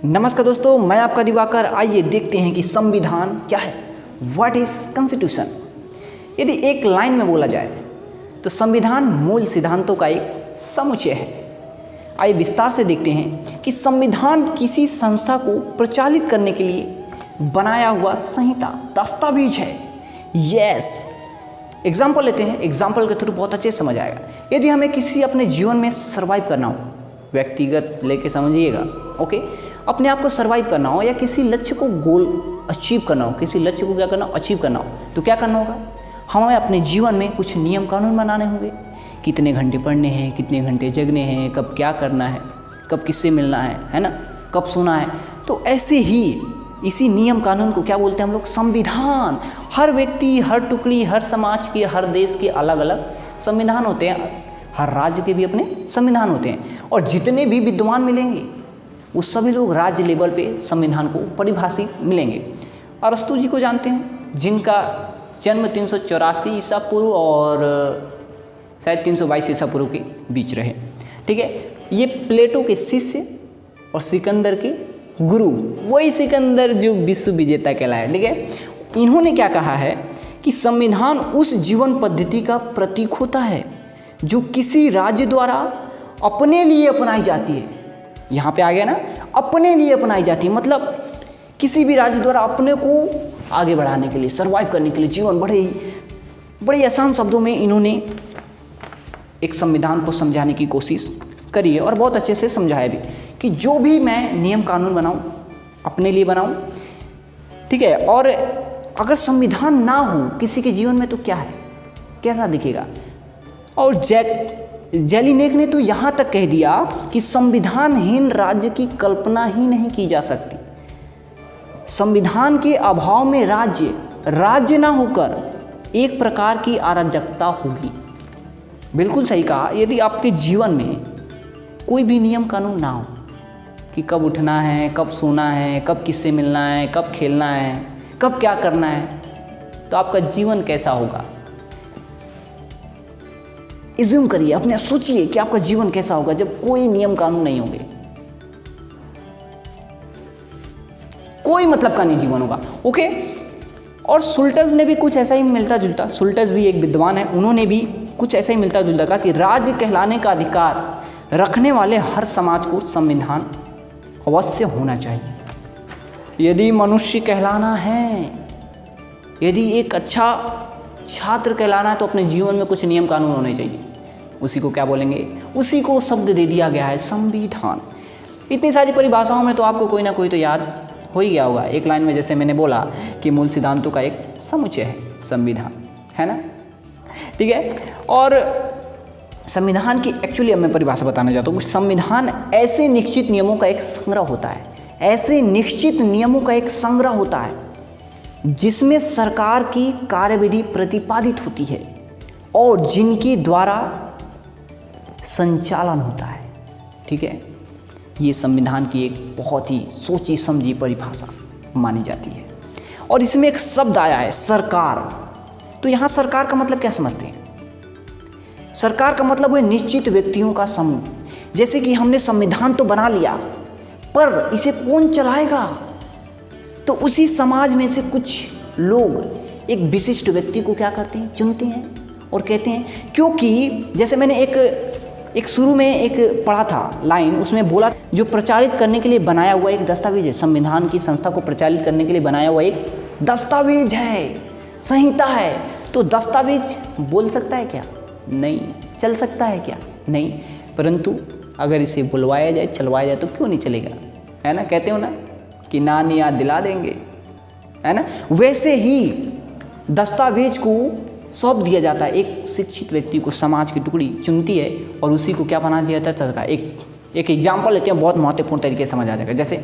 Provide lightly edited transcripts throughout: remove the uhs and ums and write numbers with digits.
नमस्कार दोस्तों, मैं आपका दिवाकर। आइए देखते हैं कि संविधान क्या है। What is constitution. यदि एक लाइन में बोला जाए तो संविधान मूल सिद्धांतों का एक समुच्चय है। आइए विस्तार से देखते हैं कि संविधान किसी संस्था को प्रचालित करने के लिए बनाया हुआ संहिता, दस्तावेज है। यस, एग्जाम्पल लेते हैं। एग्जाम्पल के थ्रू बहुत अच्छे से समझ आएगा। यदि हमें किसी अपने जीवन में सर्वाइव करना हो, व्यक्तिगत लेके समझिएगा, ओके, अपने आप को सर्वाइव करना हो या किसी लक्ष्य को गोल अचीव करना हो, किसी लक्ष्य को क्या करना हो, अचीव करना हो, तो क्या करना होगा? हमें अपने जीवन में कुछ नियम कानून बनाने होंगे। कितने घंटे पढ़ने हैं, कितने घंटे जगने हैं, कब क्या करना है, कब किससे मिलना है ना, कब सोना है। तो ऐसे ही इसी नियम कानून को क्या बोलते हैं हम लोग? संविधान। हर व्यक्ति, हर टुकड़ी, हर समाज के, हर देश के अलग अलग संविधान होते हैं। हर राज्य के भी अपने संविधान होते हैं। और जितने भी विद्वान मिलेंगे वो सभी लोग राज्य लेवल पे संविधान को परिभाषित मिलेंगे। अरस्तु जी को जानते हैं, जिनका जन्म 384 ईसा पूर्व और शायद 322 ईसा पूर्व के बीच रहे। ठीक है, ये प्लेटो के शिष्य और सिकंदर के गुरु, वही सिकंदर जो विश्व विजेता कहलाया। ठीक है, इन्होंने क्या कहा है कि संविधान उस जीवन पद्धति का प्रतीक होता है जो किसी राज्य द्वारा अपने लिए अपनाई जाती है। यहाँ पे आ गया ना, अपने लिए अपनाई जाती है, मतलब किसी भी राज्य द्वारा अपने को आगे बढ़ाने के लिए, सर्वाइव करने के लिए, जीवन बड़े आसान शब्दों में इन्होंने एक संविधान को समझाने की कोशिश करी है और बहुत अच्छे से समझाया भी कि जो भी मैं नियम कानून बनाऊं अपने लिए बनाऊं। ठीक है, और अगर संविधान ना हो किसी के जीवन में तो क्या है, कैसा दिखेगा? और जेलिनेक ने तो यहाँ तक कह दिया कि संविधानहीन राज्य की कल्पना ही नहीं की जा सकती। संविधान के अभाव में राज्य ना होकर एक प्रकार की अराजकता होगी। बिल्कुल सही कहा। यदि आपके जीवन में कोई भी नियम कानून ना हो कि कब उठना है, कब सोना है, कब किससे मिलना है, कब खेलना है, कब क्या करना है, तो आपका जीवन कैसा होगा? इज्यूम करिए, अपने सोचिए कि आपका जीवन कैसा होगा जब कोई नियम कानून नहीं होंगे। कोई मतलब का नहीं जीवन होगा। ओके, और सुल्टज ने भी कुछ ऐसा ही मिलता जुलता, सुल्टज भी एक विद्वान है, उन्होंने भी कुछ ऐसा ही मिलता जुलता कहा कि राज्य कहलाने का अधिकार रखने वाले हर समाज को संविधान अवश्य होना चाहिए। यदि मनुष्य कहलाना है, यदि एक अच्छा छात्र कहलाना है तो अपने जीवन में कुछ नियम कानून होने चाहिए। उसी को क्या बोलेंगे? उसी को शब्द दे दिया गया है संविधान। इतनी सारी परिभाषाओं में तो आपको कोई ना कोई तो याद हो ही गया होगा। एक लाइन में जैसे मैंने बोला कि मूल सिद्धांतों का एक समुच्चय है संविधान, है ना। ठीक है, और संविधान की एक्चुअली मैं परिभाषा बताना चाहता हूँ कि संविधान ऐसे निश्चित नियमों का एक संग्रह होता है, ऐसे निश्चित नियमों का एक संग्रह होता है जिसमें सरकार की कार्यविधि प्रतिपादित होती है और जिनके द्वारा संचालन होता है। ठीक है, ये संविधान की एक बहुत ही सोची समझी परिभाषा मानी जाती है। और इसमें एक शब्द आया है सरकार। तो यहाँ सरकार का मतलब क्या समझते हैं? सरकार का मतलब है निश्चित व्यक्तियों का समूह। जैसे कि हमने संविधान तो बना लिया, पर इसे कौन चलाएगा? तो उसी समाज में से कुछ लोग एक विशिष्ट व्यक्ति को क्या करते हैं? चुनते हैं और कहते हैं, क्योंकि जैसे मैंने एक शुरू में एक पढ़ा था लाइन, उसमें बोला जो प्रचारित करने के लिए बनाया हुआ एक दस्तावेज है, संविधान की संस्था को प्रचारित करने के लिए बनाया हुआ एक दस्तावेज है, संहिता है। तो दस्तावेज बोल सकता है क्या? नहीं। चल सकता है क्या? नहीं। परंतु अगर इसे बुलवाया जाए, चलवाया जाए तो क्यों नहीं चलेगा, है ना। कहते हो ना कि नानी याद दिला देंगे, है ना। वैसे ही दस्तावेज को सौंप दिया जाता है एक शिक्षित व्यक्ति को, समाज की टुकड़ी चुनती है और उसी को क्या बना दिया जाता है? सरकार। एक एग्जाम्पल लेते हैं, बहुत महत्वपूर्ण तरीके से समझ आ जाएगा। जैसे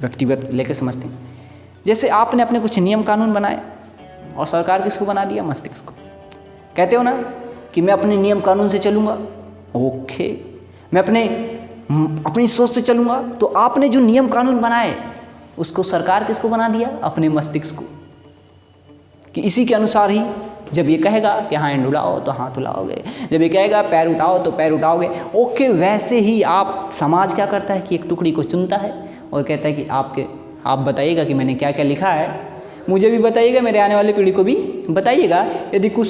व्यक्तिगत लेकर समझते हैं, जैसे आपने अपने कुछ नियम कानून बनाए और सरकार किसको बना दिया? मस्तिष्क को। कहते हो ना कि मैं अपने नियम कानून से चलूँगा, ओके, मैं अपनी सोच से चलूँगा। तो आपने जो नियम कानून बनाए उसको सरकार किसको बना दिया? अपने मस्तिष्क को, कि इसी के अनुसार ही जब ये कहेगा कि हैंड उठाओ तो हाथ उठाओगे, जब ये कहेगा पैर उठाओ तो पैर उठाओगे। ओके, वैसे ही आप समाज क्या करता है कि एक टुकड़ी को चुनता है और कहता है कि आप बताइएगा कि मैंने क्या क्या लिखा है, मुझे भी बताइएगा, मेरे आने वाली पीढ़ी को भी बताइएगा। यदि कुछ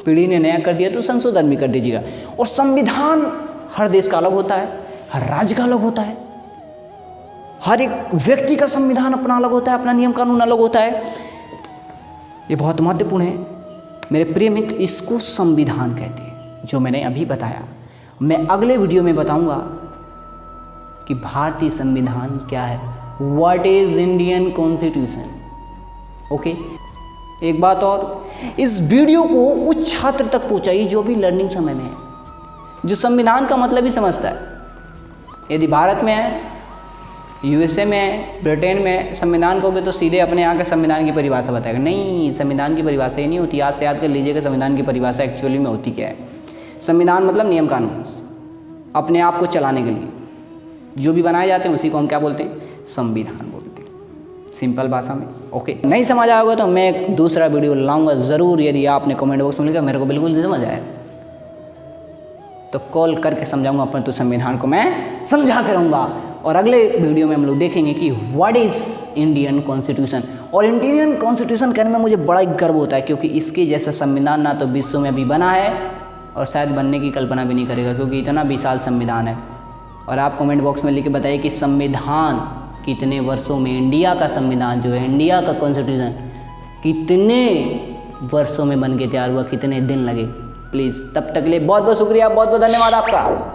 पीढ़ी ने नया कर दिया तो संशोधन भी कर दीजिएगा। और संविधान हर देश का अलग होता है, हर राज्य का अलग होता है, हर एक व्यक्ति का संविधान अपना अलग होता है, अपना नियम कानून अलग होता है। ये बहुत महत्वपूर्ण है मेरे प्रिय मित्र, इसको संविधान कहते हैं जो मैंने अभी बताया। मैं अगले वीडियो में बताऊंगा कि भारतीय संविधान क्या है, what is Indian constitution. Okay, एक बात और, इस वीडियो को उस छात्र तक पहुंचाइए जो भी लर्निंग समय में है, जो संविधान का मतलब ही समझता है। यदि भारत में है, यूएसए में है, ब्रिटेन में संविधान कहोगे तो सीधे अपने यहाँ के संविधान की परिभाषा बताएगा। नहीं, संविधान की परिभाषा ही नहीं होती। आज से याद कर लीजिएगा संविधान की परिभाषा एक्चुअली में होती क्या है। संविधान मतलब नियम कानून, अपने आप को चलाने के लिए जो भी बनाए जाते हैं उसी को हम क्या बोलते हैं, संविधान बोलते हैं, सिंपल भाषा में। ओके, नहीं समझ आया होगा तो मैं एक दूसरा वीडियो लाऊंगा ज़रूर। यदि आपने कमेंट बॉक्स में लिखा मेरे को बिल्कुल नहीं समझ आया तो कॉल करके समझाऊंगा, अपन तो संविधान को मैं समझा कर रहूँगा। और अगले वीडियो में हम लोग देखेंगे कि व्हाट इज़ इंडियन कॉन्स्टिट्यूशन। और इंडियन कॉन्स्टिट्यूशन कहने में मुझे बड़ा ही गर्व होता है, क्योंकि इसके जैसा संविधान ना तो विश्व में अभी बना है और शायद बनने की कल्पना भी नहीं करेगा, क्योंकि इतना विशाल संविधान है। और आप कमेंट बॉक्स में लिख के बताइए कि संविधान कितने वर्षों में, इंडिया का संविधान जो है, इंडिया का कॉन्स्टिट्यूशन कितने वर्षों में बन के तैयार हुआ, कितने दिन लगे। प्लीज़, तब तक के लिए बहुत बहुत शुक्रिया, बहुत बहुत धन्यवाद आपका।